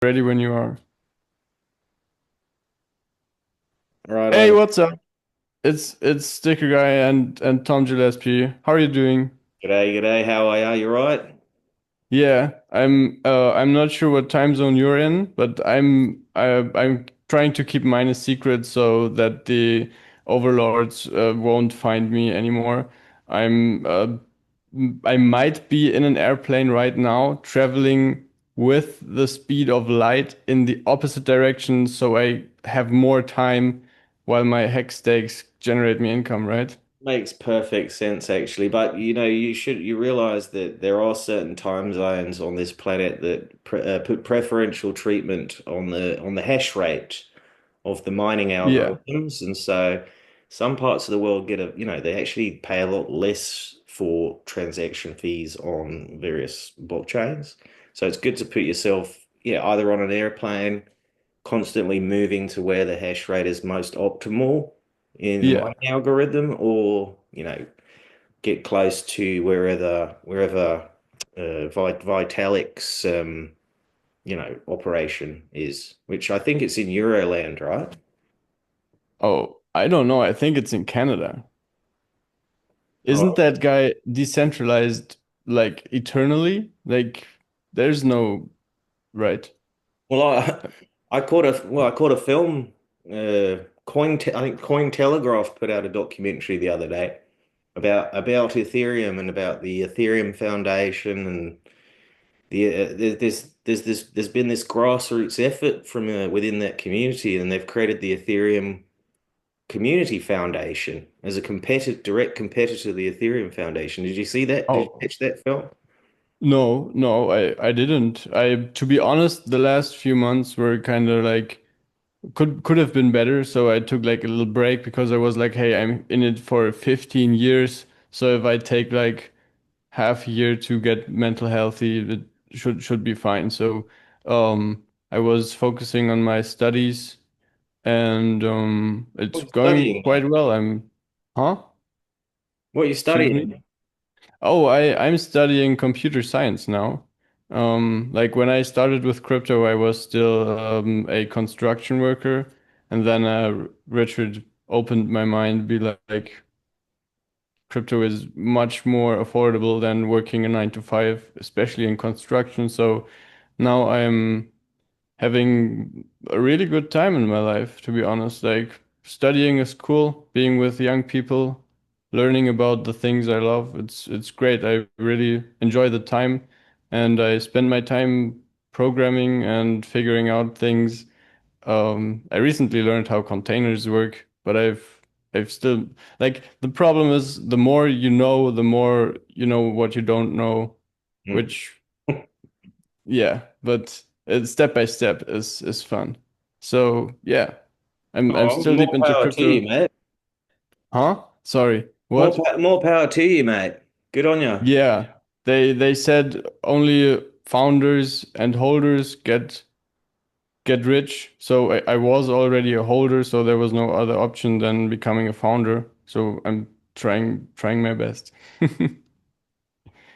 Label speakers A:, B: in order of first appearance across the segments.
A: Ready when you are. Hey,
B: Righto.
A: what's up? It's Sticker Guy and Tom Gillespie. How are you doing?
B: G'day, g'day. How are you? You right?
A: Yeah, I'm not sure what time zone you're in, but I'm trying to keep mine a secret so that the overlords won't find me anymore. I'm I might be in an airplane right now, traveling with the speed of light in the opposite direction, so I have more time while my hack stakes generate me income, right?
B: Makes perfect sense actually. But you realize that there are certain time zones on this planet that put preferential treatment on the hash rate of the mining
A: Yeah.
B: algorithms, and so some parts of the world they actually pay a lot less for transaction fees on various blockchains. So it's good to put yourself, either on an airplane constantly moving to where the hash rate is most optimal in the
A: Yeah.
B: mining algorithm, or get close to wherever Vitalik's operation is, which I think it's in Euroland, right?
A: Oh, I don't know. I think it's in Canada. Isn't
B: Oh,
A: that guy decentralized like eternally? Like there's no right.
B: well, I caught a film. I think Cointelegraph put out a documentary the other day about Ethereum and about the Ethereum Foundation, and there's been this grassroots effort from within that community, and they've created the Ethereum Community Foundation as a direct competitor to the Ethereum Foundation. Did you see that? Did you
A: Oh,
B: catch that film?
A: no, no, I didn't. To be honest, the last few months were kind of like could have been better, so I took like a little break because I was like, hey, I'm in it for 15 years. So if I take like half a year to get mental healthy, it should be fine. So I was focusing on my studies and
B: What
A: it's
B: are you
A: going
B: studying,
A: quite
B: mate?
A: well. Huh?
B: What are you
A: Excuse me?
B: studying?
A: Oh, I'm studying computer science now. Like when I started with crypto, I was still a construction worker, and then Richard opened my mind, be like, crypto is much more affordable than working a 9 to 5, especially in construction. So now I'm having a really good time in my life, to be honest. Like studying is cool, being with young people, learning about the things I love. It's great. I really enjoy the time and I spend my time programming and figuring out things. I recently learned how containers work, but I've still like the problem is the more you know, the more you know what you don't know,
B: Hmm.
A: which yeah, but step by step is fun. So yeah, I'm
B: Oh,
A: still
B: more
A: deep into
B: power to you,
A: crypto.
B: mate.
A: Huh? Sorry. What?
B: More power to you, mate. Good on you.
A: Yeah. They said only founders and holders get rich. So I was already a holder, so there was no other option than becoming a founder. So I'm trying my best.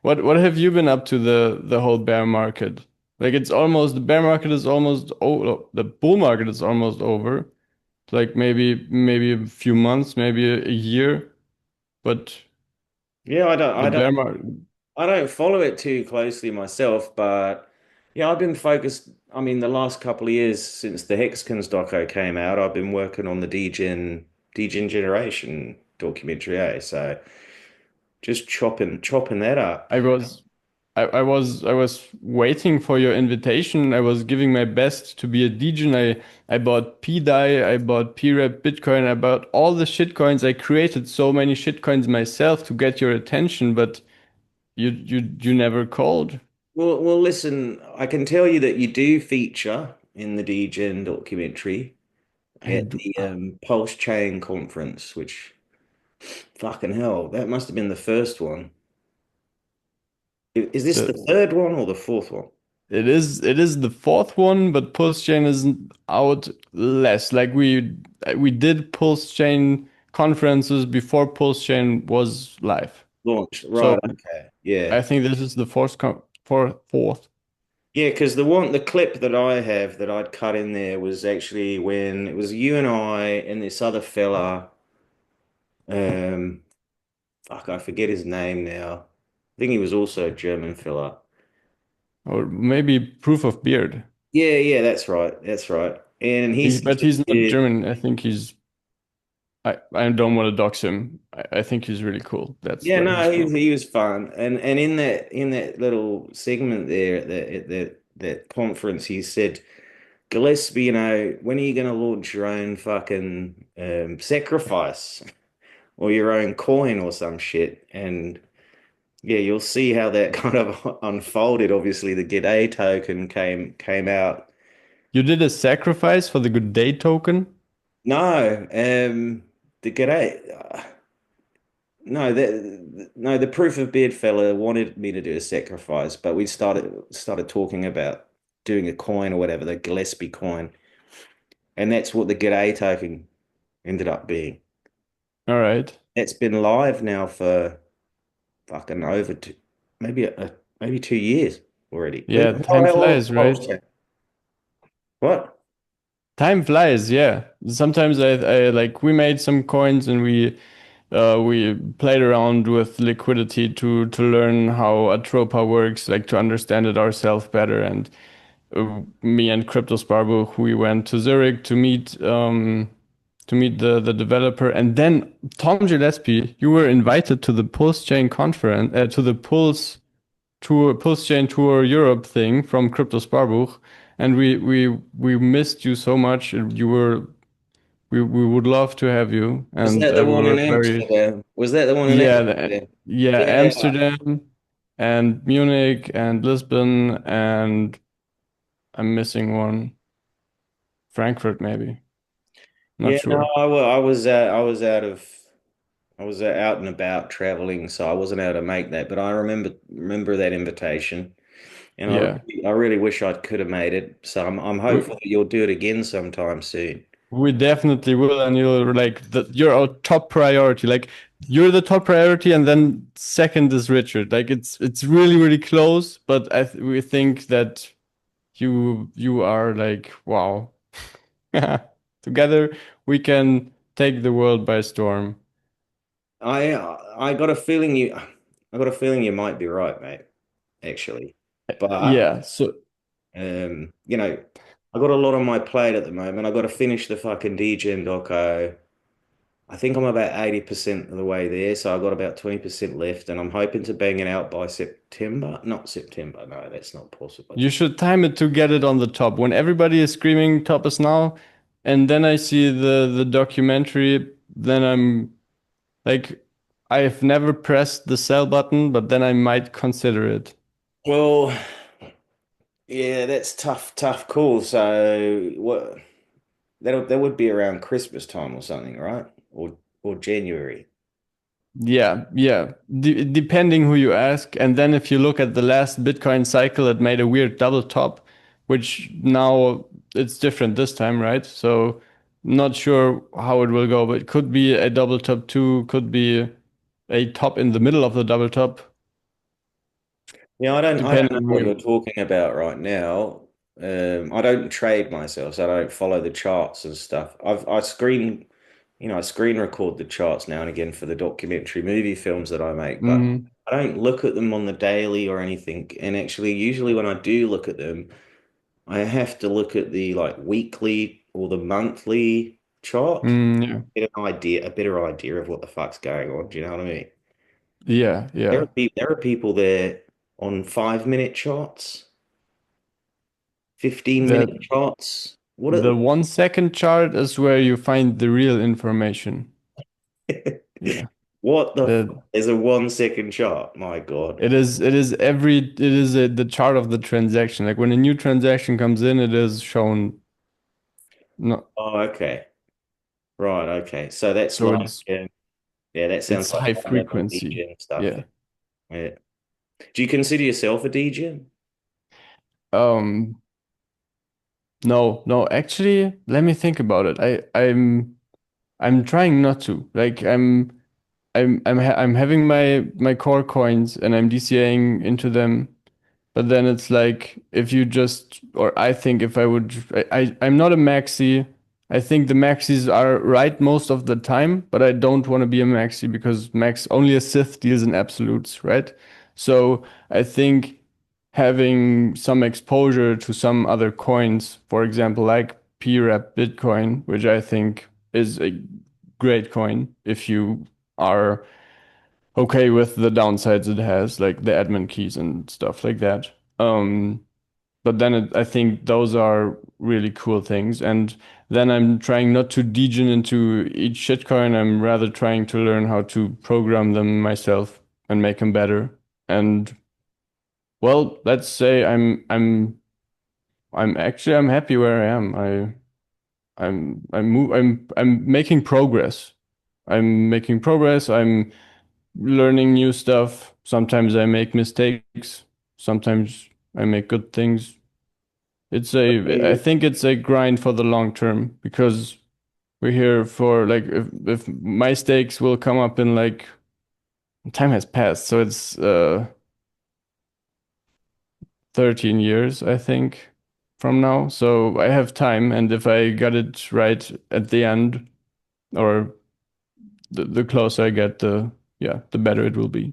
A: What have you been up to the whole bear market? Like it's almost the bear market is almost over. The bull market is almost over. Like maybe a few months, maybe a year, but
B: Yeah,
A: the bear market.
B: I don't follow it too closely myself, but yeah, I've been focused. I mean, the last couple of years since the Hexkins doco came out, I've been working on the Degen Generation documentary, so just chopping that up.
A: I was I was waiting for your invitation. I was giving my best to be a degen. I bought PDAI, I bought PREP Bitcoin, I bought all the shitcoins. I created so many shitcoins myself to get your attention, but you never called.
B: Well, listen, I can tell you that you do feature in the Degen documentary
A: I
B: at
A: do.
B: the Pulsechain Conference, which fucking hell, that must have been the first one. Is this the
A: The
B: third one or the fourth one?
A: it is the fourth one, but Pulse Chain isn't out less. Like we did Pulse Chain conferences before Pulse Chain was live.
B: Launched,
A: So
B: right? Okay, yeah.
A: I think this is the fourth.
B: Yeah, because the clip that I have that I'd cut in there was actually when it was you and I and this other fella. Um, Fuck, I forget his name now. I think he was also a German fella.
A: Or maybe proof of beard.
B: Yeah, yeah, that's right. That's right. And he
A: But he's not
B: suggested,
A: German. I think he's. I don't want to dox him. I think he's really cool. That's
B: yeah,
A: where he's
B: no,
A: from.
B: he was fun. And in that little segment there at that conference, he said, Gillespie, when are you going to launch your own fucking sacrifice or your own coin or some shit? And yeah, you'll see how that kind of unfolded. Obviously, the G'day token came out.
A: You did a sacrifice for the good day token?
B: No, the G'day. No, the proof of beard fella wanted me to do a sacrifice, but we started talking about doing a coin or whatever, the Gillespie coin, and that's what the G'day token ended up being.
A: All right.
B: It's been live now for fucking over maybe 2 years already.
A: Yeah,
B: Oh,
A: time
B: how long is
A: flies, right?
B: Pulsechain? What?
A: Time flies, yeah. Sometimes I like we made some coins and we played around with liquidity to learn how Atropa works, like to understand it ourselves better. And me and Crypto Sparbook, we went to Zurich to meet the developer, and then Tom Gillespie, you were invited to the Pulsechain conference, to the Pulsechain Tour Europe thing from Crypto Sparbuch, and we missed you so much. We would love to have you,
B: Was
A: and
B: that the
A: we
B: one in
A: were very
B: Amsterdam? Was that the one in
A: yeah
B: Amsterdam?
A: yeah
B: Yeah.
A: Amsterdam and Munich and Lisbon and I'm missing one, Frankfurt maybe, not
B: Yeah, no,
A: sure.
B: I was out and about traveling, so I wasn't able to make that. But I remember that invitation, and
A: Yeah,
B: I really wish I could have made it. So I'm hopeful
A: we
B: that you'll do it again sometime soon.
A: we definitely will, and you're like you're our top priority. Like you're the top priority, and then second is Richard. Like it's really close, but we think that you are like wow. Together we can take the world by storm.
B: I got a feeling I got a feeling you might be right, mate. Actually, but
A: Yeah. So
B: I got a lot on my plate at the moment. I got to finish the fucking DGen doco. I think I'm about 80% of the way there, so I've got about 20% left, and I'm hoping to bang it out by September. Not September, no, that's not possible.
A: you should time it to get it on the top when everybody is screaming top is now, and then I see the documentary. Then I'm like, I've never pressed the sell button, but then I might consider it.
B: Well, yeah, that's tough call. So what that would be around Christmas time or something, right? Or January.
A: Yeah, yeah. Depending who you ask, and then if you look at the last Bitcoin cycle, it made a weird double top, which now it's different this time, right? So not sure how it will go, but it could be a double top two, could be a top in the middle of the double top,
B: Yeah, I don't know
A: depending who
B: what you're
A: you.
B: talking about right now. I don't trade myself, so I don't follow the charts and stuff. I screen record the charts now and again for the documentary movie films that I make, but
A: Mhm.
B: I don't look at them on the daily or anything. And actually, usually when I do look at them, I have to look at the like weekly or the monthly chart,
A: Yeah,
B: a better idea of what the fuck's going on. Do you know what I mean?
A: yeah, yeah.
B: There are people there on 5 minute charts. 15
A: The
B: minute charts.
A: the 1 second chart is where you find the real information. Yeah.
B: What the fuck
A: The
B: is a 1 second chart? My God.
A: the chart of the transaction. Like when a new transaction comes in, it is shown. No,
B: Oh, okay. Right, okay. So that's
A: so
B: like,
A: it's
B: yeah, that sounds
A: it's
B: like
A: high
B: fundamental
A: frequency.
B: DGen stuff.
A: Yeah.
B: Yeah. Do you consider yourself a DGen?
A: Um. No, no. Actually, let me think about it. I'm trying not to. Like I'm having my core coins and I'm DCAing into them. But then it's like if you just, or I think if I would, I'm not a maxi. I think the maxis are right most of the time, but I don't want to be a maxi because max only a Sith deals in absolutes, right? So I think having some exposure to some other coins, for example, like PREP Bitcoin, which I think is a great coin if you are okay with the downsides it has, like the admin keys and stuff like that. But then I think those are really cool things. And then I'm trying not to degen into each shitcoin. I'm rather trying to learn how to program them myself and make them better. And well, let's say I'm happy where I am. I'm making progress. I'm making progress. I'm learning new stuff. Sometimes I make mistakes. Sometimes I make good things. I think it's a grind for the long term because we're here for like if my stakes will come up in like time has passed, so it's 13 years, I think, from now. So I have time, and if I got it right at the end, or the closer I get, the yeah, the better it will be.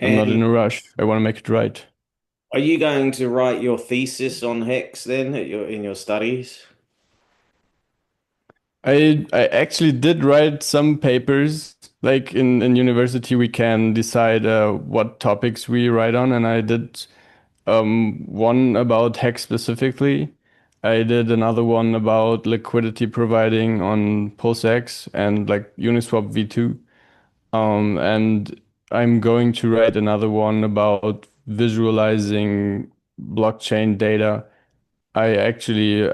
A: I'm not
B: And
A: in a rush. I want to make it right.
B: are you going to write your thesis on Hex then at in your studies?
A: I actually did write some papers. Like in university, we can decide what topics we write on, and I did one about Hex specifically. I did another one about liquidity providing on PulseX and like Uniswap V2. And I'm going to write another one about visualizing blockchain data. I actually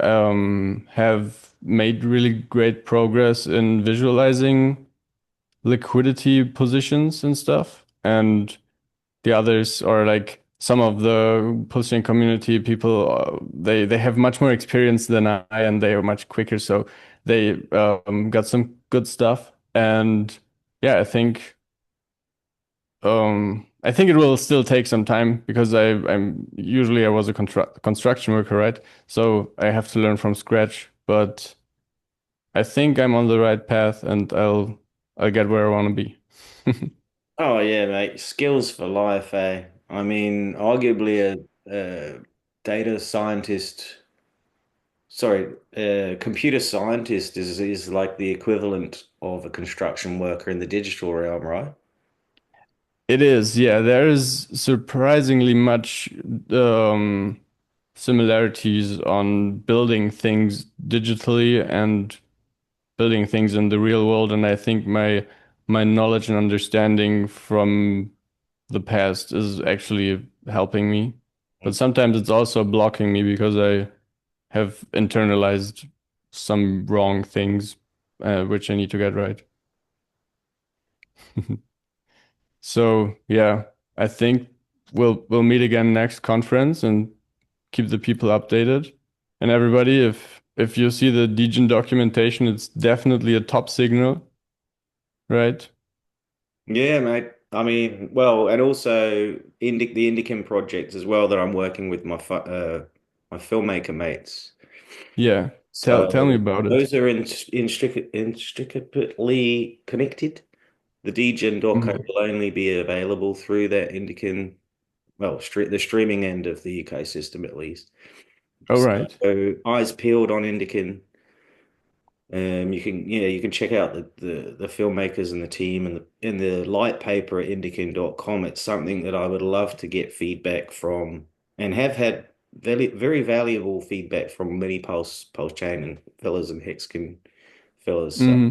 A: have made really great progress in visualizing liquidity positions and stuff. And the others are like some of the Pulsechain community people, they have much more experience than I, and they are much quicker. So they got some good stuff. And yeah, I think it will still take some time because I'm usually I was a construction worker, right? So I have to learn from scratch, but I think I'm on the right path and I'll get where I want to be.
B: Oh yeah, mate. Skills for life, eh? I mean, arguably a data scientist, sorry, a computer scientist is like the equivalent of a construction worker in the digital realm, right?
A: It is, yeah. There is surprisingly much similarities on building things digitally and building things in the real world, and I think my knowledge and understanding from the past is actually helping me. But sometimes it's also blocking me because I have internalized some wrong things, which I need to get right. So yeah, I think we'll meet again next conference and keep the people updated. And everybody, if you see the Degen documentation, it's definitely a top signal, right?
B: Yeah, mate. I mean, well, and also the Indicum project as well that I'm working with my filmmaker mates.
A: Yeah. Tell me
B: So
A: about it.
B: those are intricately connected. The DGen doco
A: Mhm.
B: will only be available through that Indicum, well, the streaming end of the ecosystem at least.
A: All right.
B: So eyes peeled on Indicum. You can you can check out the filmmakers and the team and the light paper at indican.com. It's something that I would love to get feedback from and have had very valuable feedback from many Pulse Chain and fellas and Hexagon fellas. So
A: Hmm.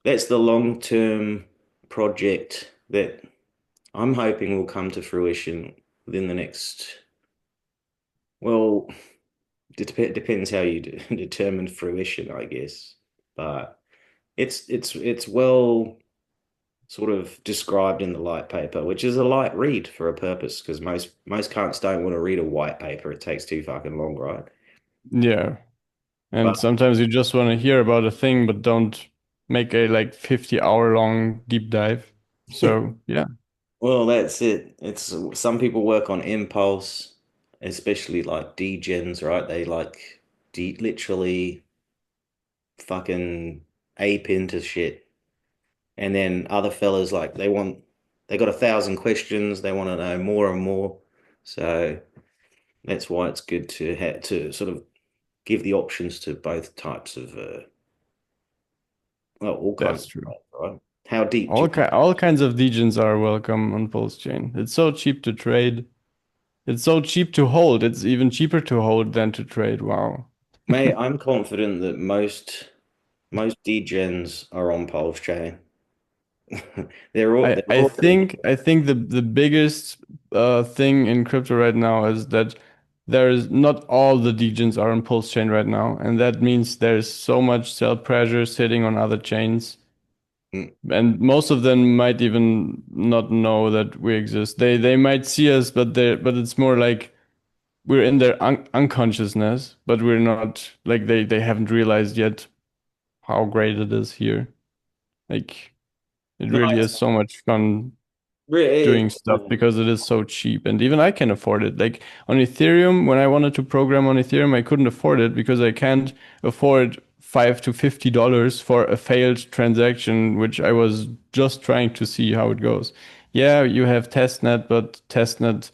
B: that's the long-term project that I'm hoping will come to fruition within the next, well, depends how you determine fruition, I guess. But it's well sort of described in the light paper, which is a light read for a purpose, because most cunts don't want to read a white paper. It takes too fucking long, right?
A: Yeah.
B: But
A: And sometimes you just want to hear about a thing, but don't make a like 50-hour long deep dive. So yeah.
B: Well, that's it. It's some people work on impulse, especially like degens, right? They like de literally fucking ape into shit. And then other fellas like they got 1,000 questions, they want to know more and more. So that's why it's good to have to sort of give the options to both types of well, all kinds
A: That's
B: of
A: true.
B: stuff, right? How deep do you want?
A: All kinds of degens are welcome on Pulsechain. It's so cheap to trade. It's so cheap to hold. It's even cheaper to hold than to trade. Wow.
B: Mate, I'm confident that most degens are on Pulse Chain. They're all getting
A: I think the biggest thing in crypto right now is that there's not all the degens are on Pulse chain right now, and that means there's so much sell pressure sitting on other chains,
B: mm,
A: and most of them might even not know that we exist. They might see us, but it's more like we're in their unconsciousness, but we're not like they haven't realized yet how great it is here. Like it
B: no,
A: really
B: it's
A: is so much fun
B: really
A: doing stuff because it is so cheap and even I can afford it. Like on Ethereum, when I wanted to program on Ethereum, I couldn't afford it because I can't afford $5 to $50 for a failed transaction, which I was just trying to see how it goes. Yeah, you have testnet, but testnet,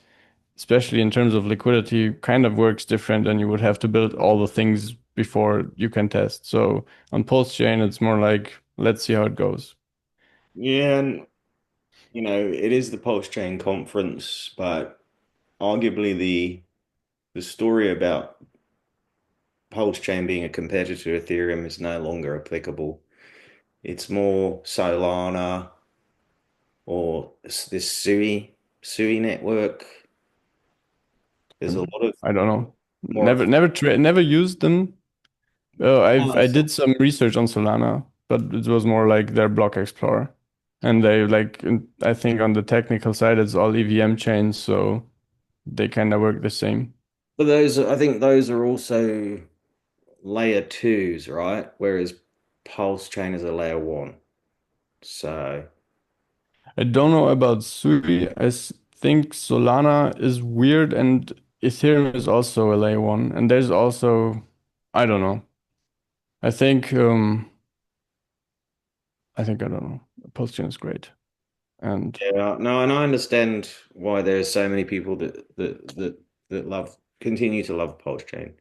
A: especially in terms of liquidity, kind of works different and you would have to build all the things before you can test. So on Pulse Chain, it's more like, let's see how it goes.
B: yeah, and it is the Pulsechain Conference, but arguably the story about Pulsechain being a competitor to Ethereum is no longer applicable. It's more Solana or this Sui network. There's a lot of
A: I don't know.
B: more.
A: Never used them.
B: Oh,
A: I did some research on Solana, but it was more like their block explorer. And they like I think on the technical side it's all EVM chains, so they kind of work the same.
B: but I think those are also layer twos, right? Whereas Pulse Chain is a layer one. So
A: I don't know about Sui. Think Solana is weird and Ethereum is also a layer one. And there's also I don't know. I think I don't know. Postchain is great. And
B: yeah, no, and I understand why there are so many people that love continue to love Pulse Chain.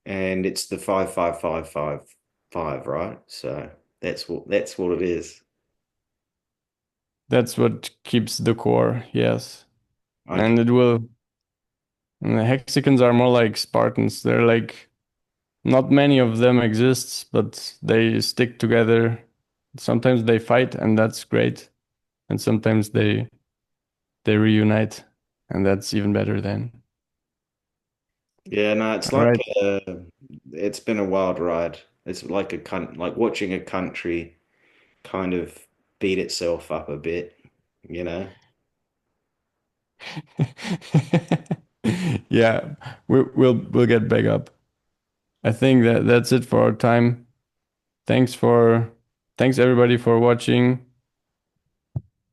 B: And it's the 55555, right? So that's what it is.
A: that's what keeps the core, yes.
B: I can,
A: And it will. And the hexagons are more like Spartans. They're like not many of them exists, but they stick together. Sometimes they fight, and that's great. And sometimes they reunite, and that's even better then.
B: yeah, no, it's
A: All
B: like
A: right.
B: it's been a wild ride. It's like like watching a country kind of beat itself up a bit, you know.
A: Yeah, we'll get back up. I think that's it for our time. Thanks for thanks everybody for watching.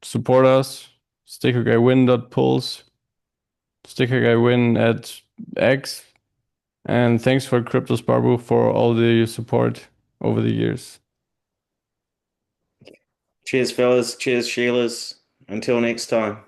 A: Support us. Stickerguywin.pulse. Stickerguywin at X. And thanks for Crypto Sparbu for all the support over the years.
B: Cheers, fellas. Cheers, Sheilas. Until next time.